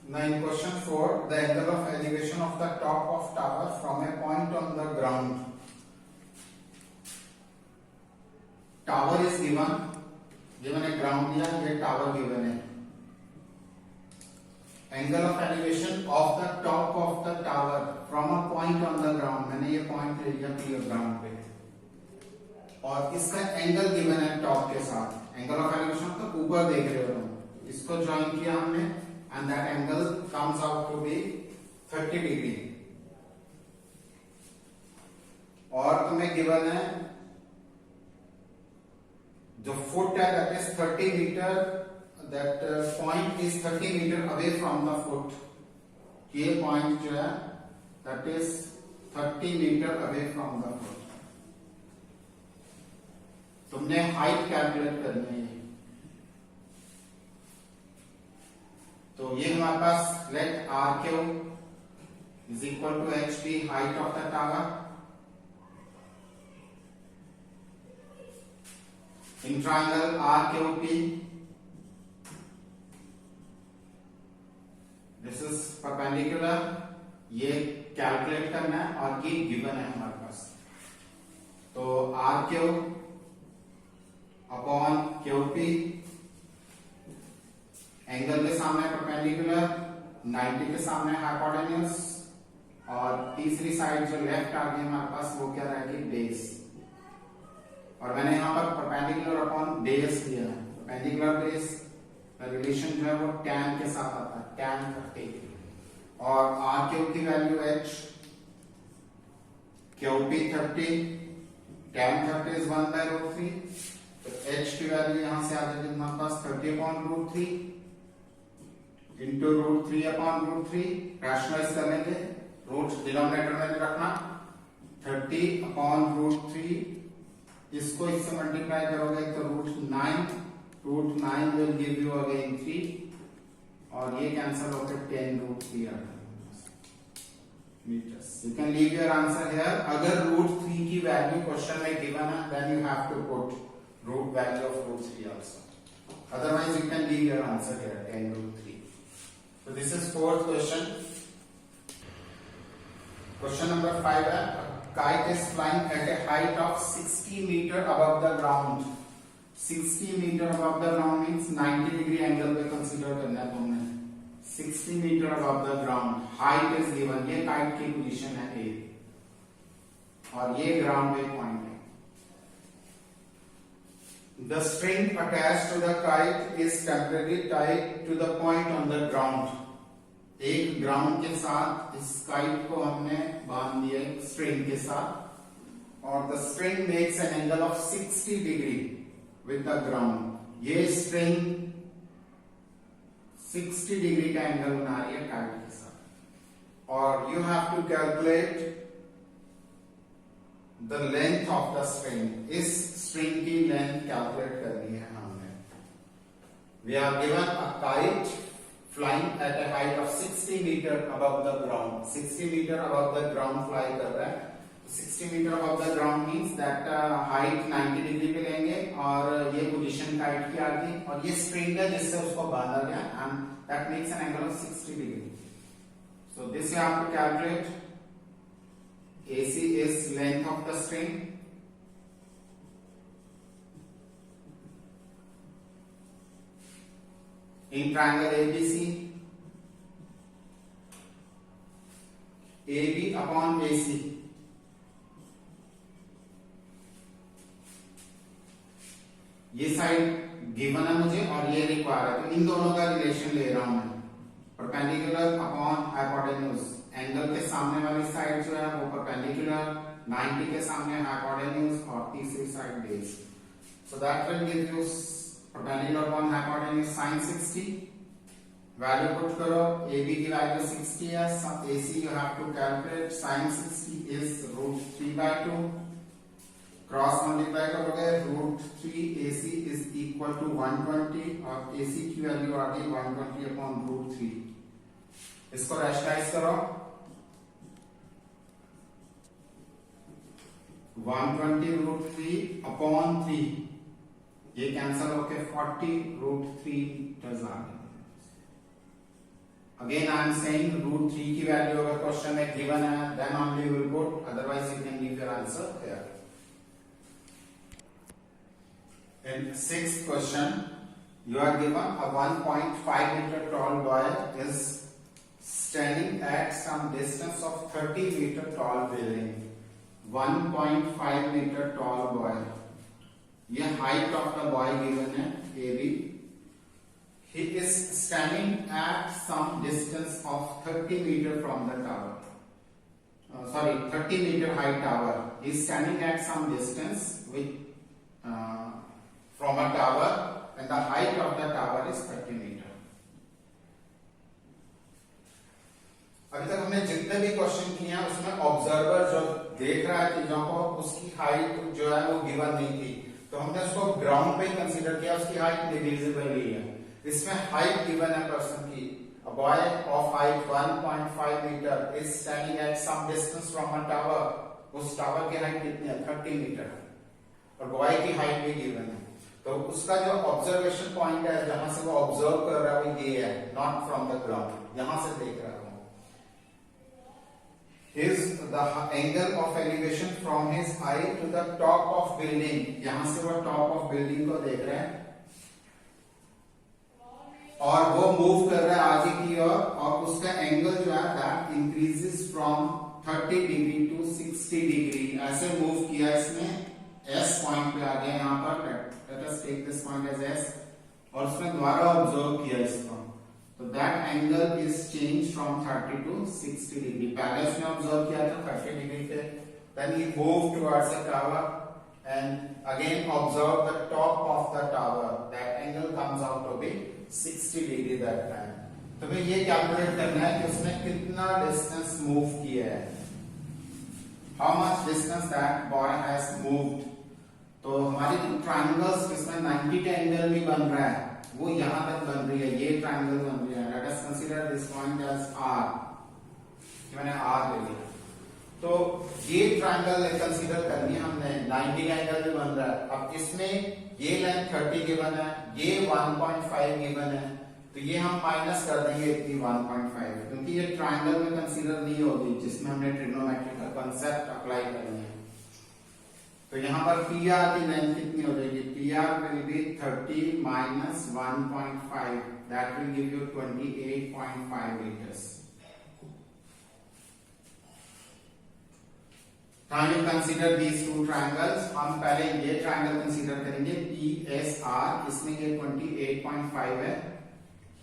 Now in question 4, the angle of elevation of the top of tower from a point on the ground. Tower is given a ground दिया, ये tower given है. Angle of elevation of the top of the tower from a point on the ground. मैंने ये point ले लिया clear ground पे. और इसका एंगल गिवन है टॉप के साथ. एंगल ऑफ एलिवेशन तो ऊपर देख रहे हो, इसको ज्वाइन किया हमने and that angle comes out to be 30 degree. और तुम्हें गिवन है जो फुट है that is 30 metre, that point is 30 metre away from the foot. ये पॉइंट जो है that is 30 metre away from the foot. तुमने हाइट कैलकुलेट करनी है. तो ये हमारे पास let R Q is equal to H the height of the tower. In triangle R Q P this is perpendicular. ये कैलकुलेट करना है और ये गिवन है हमारे पास. तो R Q upon QP, angle के सामने परपेंडिकुलर, 90 के सामने हाइपोटेन्यूज, और तीसरी साइड जो लेफ्ट आ गई हमारे पास वो क्या रहेगी बेस. और मैंने यहां पर परपेंडिकुलर अपॉन बेस दिया है. परपेंडिकुलर बेस का रिलेशन जो है वो tan के साथ आता है, tan 30. और आर क्यू की value h, QP 30, tan 30 is 1/√3. तो h की वैल्यू यहां से आ जाएगी हमारे पास 30/√3 इंटू √3/√3. रैशनलाइज कर लेंगे, रूट डिनोमिनेटर में रखना. 30/√3 इसको इससे मल्टीप्लाई करोगे तो √9 विल गिव यू अगेन 3 और ये कैंसिल होकर 10√3 आ metres. You can leave your answer here. अगर √3 की वैल्यू क्वेश्चन में गिवन है then you have to put root value of √3 also. Otherwise you can leave your answer here 10√3. So this is fourth question. Question number 5 है, kite is flying at a height of 60 meter above the ground. 60 meter above the ground means 90 degree angle पे consider करना है तुमने. 60 meter above the ground, height is given. ये kite की position है A और ये ground पे point है. The string attached to the kite is temporarily tied to the point on the ground. एक ग्राउंड के साथ इस काइट को हमने बांध दिया स्ट्रिंग के साथ और the string makes an angle of 60 degree with the ground. ये स्ट्रिंग 60 डिग्री का एंगल बना रही है काइट के साथ और you have to calculate the length of the string. इस स्ट्रिंग की लेंथ कैलकुलेट करनी है हमने. We are given a kite flying at a height of 60 meter above the ground. 60 meter above the ground fly कर रहा है. 60 meter above the ground means that height 90 degree पे लेंगे और ये पोजीशन काइट की आ गई और ये स्ट्रिंग है जिससे उसको बांधा गया and that makes an angle of 60 degree. So this you have to calculate. AC is length of the string. In triangle ABC, AB upon AC. ये साइड गिवन है मुझे और ये रिक्वायर है, तो इन दोनों का रिलेशन ले रहा हूं मैं. परपेंडिकुलर अपॉन हाइपोटेन्यूज, एंगल के सामने वाली साइड जो है वो परपेंडिकुलर, 90 के सामने हाइपोटेन्यूज और तीसरी side base. So that will give you perpendicular upon hypotenuse sin 60. Value put करो, AB की वैल्यू 60 है, AC you have to calculate. sin 60 is √3/2. Cross multiply करोगे √3 AC is equal to 120 और AC की वैल्यू आ गई 120/√3. इसको रैशनलाइज करो. 120√3/3 ये कैंसल होके 40√3 मीटर्स आ गए. अगेन आई एम सेइंग √3 की वैल्यू अगर क्वेश्चन में गिवन है then only you will put, otherwise you can give your answer here. In sixth question, you are given a 1.5 meter tall boy is standing at some distance of 30 meter tall building. 1.5 meter tall boy. ये height of the boy given है AB. He is standing at some distance of 30 meter from the tower. 30 meter high tower. He is standing at some distance with from a tower and the height of the tower is 30 meter. अभी तक हमने जितने भी question किए हैं उसमें observer जो देख रहा है चीजों को उसकी हाइट जो है वो गिवन नहीं थी, तो हमने उसको ग्राउंड पे कंसीडर किया, उसकी हाइट निग्लिजिबल ही है. इसमें हाइट गिवन है पर्सन की. A boy of height 1.5 meter is standing at some distance from a tower. उस टावर की हाइट कितनी है? 30 मीटर. और बॉय की हाइट भी गिवन है, तो उसका जो ऑब्जर्वेशन पॉइंट है जहां से वो ऑब्जर्व कर रहा है वो ये है, नॉट फ्रॉम द ग्राउंड, यहां से देख रहा हूं. His the angle of elevation from his eye to the top of building, यहां से वो टॉप ऑफ बिल्डिंग को देख रहे हैं और वो मूव कर रहा है आगे की ओर, और उसका एंगल जो है that increases from 30 degree to 60 degree. ऐसे मूव किया इसने, एस पॉइंट पे आ गया यहां पर. Let us take this point as S, और उसने दोबारा ऑब्जर्व किया इसको, तो that angle is change from 30 to 60 degree. पहले उसने ऑब्जर्व किया था 30 डिग्री पे, then he move towards the tower and again observe the top of the tower. That angle comes out to be 60 degree that time. तो हमें ये calculate करना है कि उसने कितना डिस्टेंस मूव किया है, how much distance that boy has moved. तो हमारी ट्रायंगल्स जिसमें 90 का एंगल भी बन रहा है वो यहां तक बन रही है, ये ट्रायंगल बन रही है. Let us consider this point as R. मैंने R ले लिया, तो ये ट्रायंगल कंसीडर करनी हमने. 90 का एंगल भी बन रहा है. अब इसमें ये लेंथ 30 गिवन है, ये 1.5 गिवन है, तो ये हम माइनस कर देंगे इतनी 1.5, क्योंकि ये ट्रायंगल में कंसीडर नहीं होगी जिसमें हमने ट्रिग्नोमेट्री का कांसेप्ट अप्लाई करनी है. तो यहां पर PR की लेंथ कितनी हो जाएगी? PR will be 30 minus 1.5, that will give you 28.5 metres. Now you consider these two triangles. हम पहले ये ट्रायंगल कंसीडर करेंगे PSR. इसमें ये 28.5 है,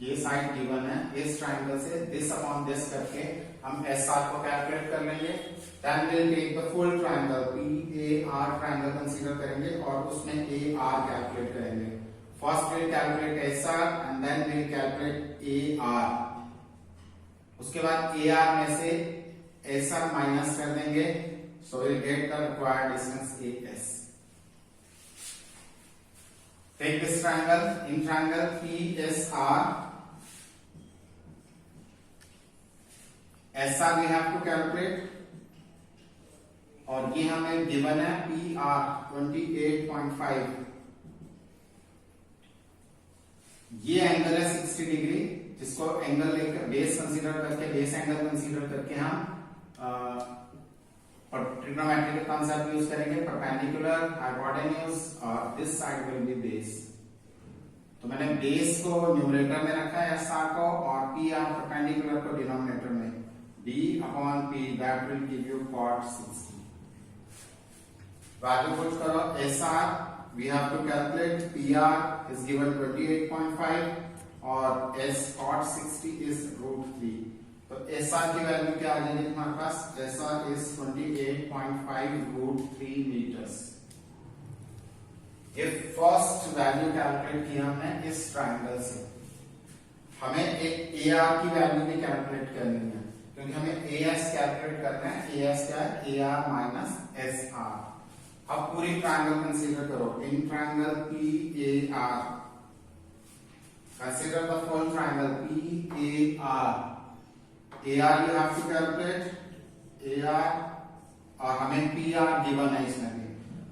ये साइड गिवन है. इस ट्रायंगल से दिस अपॉन दिस करके हम SR को कैलकुलेट कर लेंगे. Then we'll take the full triangle PAR triangle consider करेंगे और उसमें AR कैलकुलेट करेंगे. First we'll calculate SR and then we'll calculate AR. उसके बाद AR में से SR माइनस कर देंगे, so we'll get the required distance AS. Take this triangle. In triangle PSR, SR we have to calculate, और ये हमें गिवन है PR 28.5. ये एंगल है 60 डिग्री, जिसको एंगल लेकर बेस कंसीडर करके, बेस एंगल कंसीडर करके हम ट्रिग्नोमेट्री का कांसेप्ट यूज करेंगे. परपेंडिकुलर, हाइपोटेन्यूज, और this side will be base. तो मैंने बेस को न्यूमरेटर में रखा है SR को, और PR परपेंडिकुलर को डिनोमिनेटर में. D upon P, that will give you cot 60. Value put करो. SR we have to calculate. PR is given 28.5 और S cot 60 is √3. तो SR की वैल्यू क्या आ जाएगी हमारे पास? SR is 28.5 √3 meters. ये फर्स्ट वैल्यू कैलकुलेट किया हमने इस ट्रायंगल से. हमें एक AR की वैल्यू भी कैलकुलेट करनी है, क्योंकि हमें AS कैलकुलेट करना है. AS क्या है? AR minus SR. अब पूरी ट्रायंगल कंसीडर करो. In triangle PAR, consider the full triangle PAR. AR you have to calculate AR, और हमें PR गिवन है इसमें भी.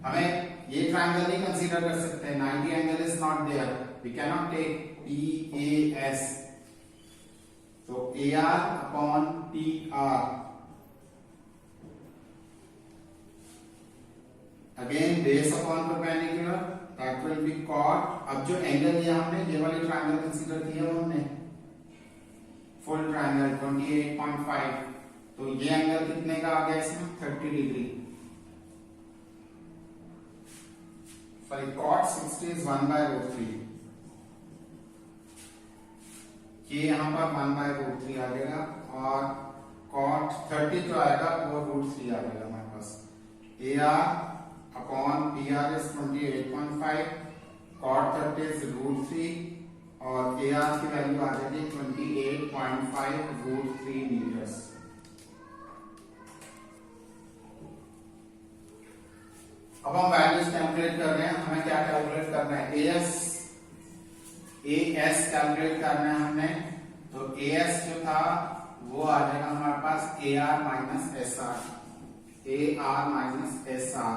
हमें ये ट्रायंगल नहीं कंसीडर कर सकते. 90 angle is not there, we can not take PAS. तो AR upon PR, again base upon perpendicular, that will be cot. अब जो एंगल लिया हमने, ये वाली ट्रायंगल कंसीडर किया हमने, फुल ट्रायंगल 28.5, तो ये एंगल कितने का आ गया इसमें, 30 डिग्री। सॉरी, कॉट 60 इज 1/√3, ये यहां पर 1/√3 आ जाएगा, और कॉट 30 जो आएगा वो √3 आ जाएगा हमारे पास। AR upon PR is 28.5, cot 30 is √3, और AR की वैल्यू आ जाएगी 28.5 √3 मीटर्स। अब हम वैल्यूज कैलकुलेट कर रहे हैं, हमें क्या कैलकुलेट करना है, AS कैलकुलेट करना है हमने। तो AS जो था वो आ जाएगा हमारे पास AR minus SR, AR minus SR।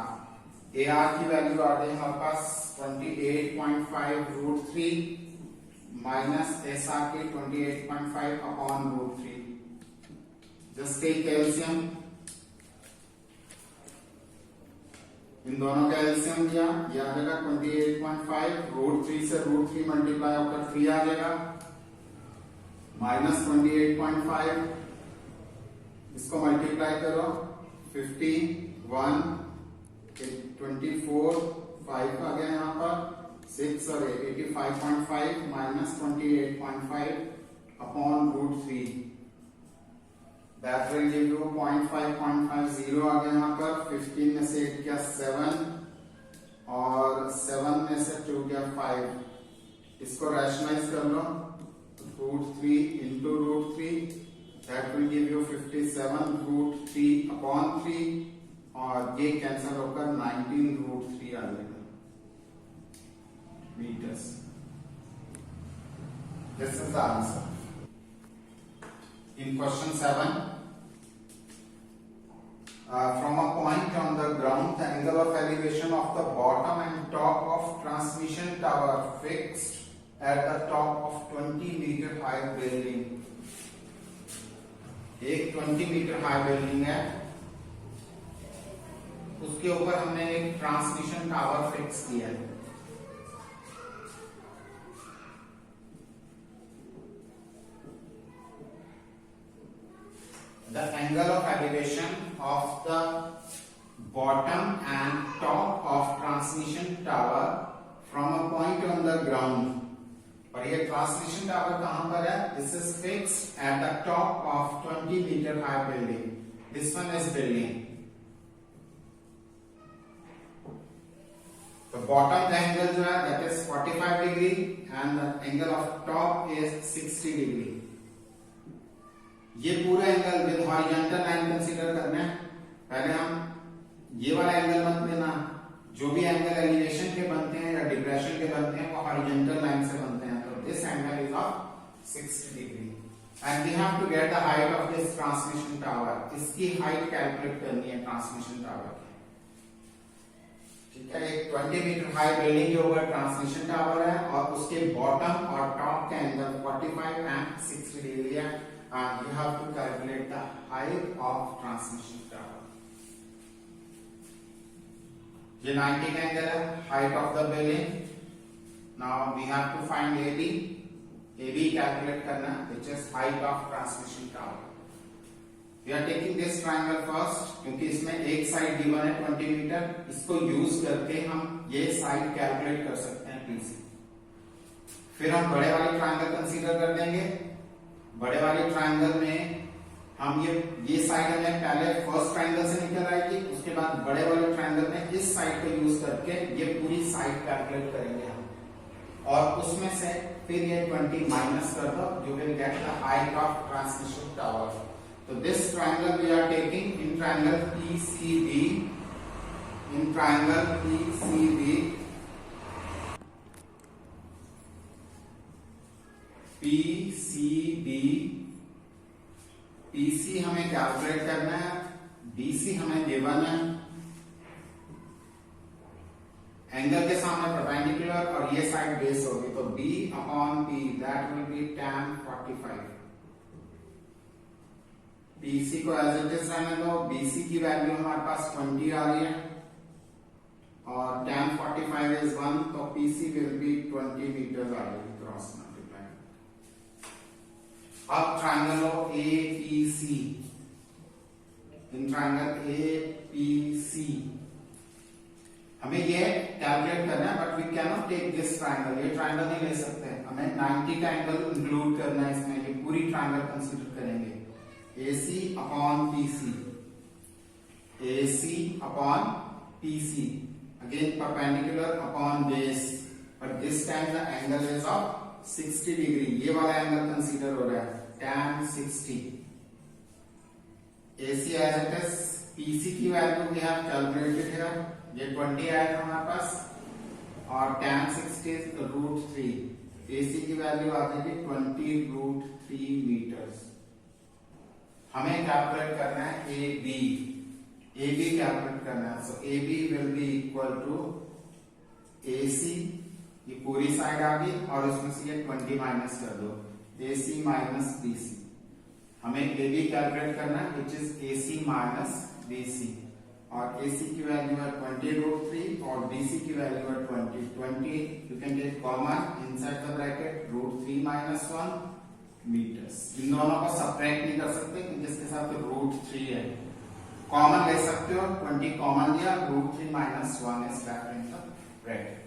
AR की वैल्यू आ गई हमारे पास 28.5 √3 माइनस SR की 28.5 अपॉन √3। जस्ट टेक एलसीएम, इन दोनों का एलसीएम दिया, ये आ जाएगा 28.5, √3 से √3 मल्टीप्लाई होकर 3 आ जाएगा, माइनस 28.5, इसको मल्टीप्लाई करो 51, 24, 5 आ गया यहाँ पर 6 और 85.5 minus 28.5 upon √3, that will give you 0.5 आ गया यहाँ पर। 15 में से 8 क्या 7, और 7 में से 2 क्या 5, इसको रैशनलाइज कर लो, √3 into √3, that will give you 57 √3 upon 3, और ये कैंसिल होकर 19 √3 आ जाएगा metres. This is the answer in question 7. From a point on the ground, the angle of elevation of the bottom and top of transmission tower fixed at the top of 20 meter high building. एक 20 metre high building है, उसके ऊपर हमने एक transmission tower fix किया है। The angle of elevation of the bottom and top of transmission tower from a point on the ground. और ये ट्रांसमिशन टावर कहां पर है? This is fixed at the top of 20 meter high building. This one is building. The bottom angle जो है that is 45 degree and the angle of top is 60 degree. ये पूरा angle with horizontal line consider करना है। पहले हम ये वाला एंगल मत लेना, जो भी एंगल एलिवेशन के बनते हैं या डिप्रेशन के बनते हैं वो हॉरिजॉन्टल लाइन से बनते हैं। तो this angle is of 60 degree and we have to get the height of this transmission tower. इसकी हाइट कैलकुलेट करनी है ट्रांसमिशन टावर की, ठीक है। एक 20 मीटर हाई बिल्डिंग के ऊपर ट्रांसमिशन टावर है और उसके बॉटम और टॉप का एंगल 45 एंड 60 डिग्री है। And you have to calculate the height of transmission tower. ये 90 का एंगल है, height of the building. Now we have to find AB. AB calculate करना, which is height of transmission tower. We are taking this triangle first, क्योंकि इसमें एक side given है 20 metre, इसको use करके हम ये साइड कैलकुलेट कर सकते हैं P से। फिर हम बड़े वाले ट्रायंगल कंसीडर कर देंगे। बड़े वाले ट्रायंगल में हम ये साइड हमें पहले फर्स्ट ट्रायंगल से निकल आएगी, उसके बाद बड़े वाले ट्रायंगल में इस साइड को यूज करके ये पूरी साइड कैलकुलेट करेंगे हम, और उसमें से फिर ये 20 माइनस कर दो, you will get the height of transmission tower. तो this triangle we are taking in triangle PCB, in triangle PCB, PCB, PC हमें कैलकुलेट करना है, BC हमें गिवन है, एंगल के सामने परपेंडिकुलर और ये साइड बेस होगी, तो B upon P that will B tan 45। PC को एज इट इज रहने दो, बीसी की वैल्यू हमारे पास 20 आ रही है और tan 45 is 1, तो पीसी विल बी 20 मीटर आ रही है क्रॉस मल्टीप्लाई। अब ट्राइंगल लो एपीसी, इन ट्राइंगल एपीसी हमें ये कैलकुलेट करना है, but we can not take this triangle, ये ट्राइंगल नहीं ले सकते, हमें 90 का एंगल इंक्लूड करना है इसमें, ये पूरी ट्राइंगल कंसीडर करेंगे। AC upon PC, AC upon PC, again perpendicular upon base, but this time the angle is of 60 degree, ये वाला एंगल कंसीडर हो रहा है tan 60। AC as it is, PC की value we have calculated here, ये 20 आएगा हमारे पास और tan 60 √3, AC की वैल्यू आ जाएगी 20√3 मीटर्स। हमें कैलकुलेट करना है AB, AB कैलकुलेट करना है, so AB will be equal to AC, ये पूरी साइड आ गई और उसमें से ये 20 माइनस कर दो, AC माइनस BC। हमें AB कैलकुलेट करना है which is AC minus BC, और AC की वैल्यू है 20√3 और BC की वैल्यू है 20 you can take common inside the bracket √3 minus 1 metres. इन दोनों को सब्ट्रैक्ट नहीं कर सकते क्योंकि इसके साथ √3 है, कॉमन ले सकते हो, 20 कॉमन लिया, √3 minus 1 is left in the bracket.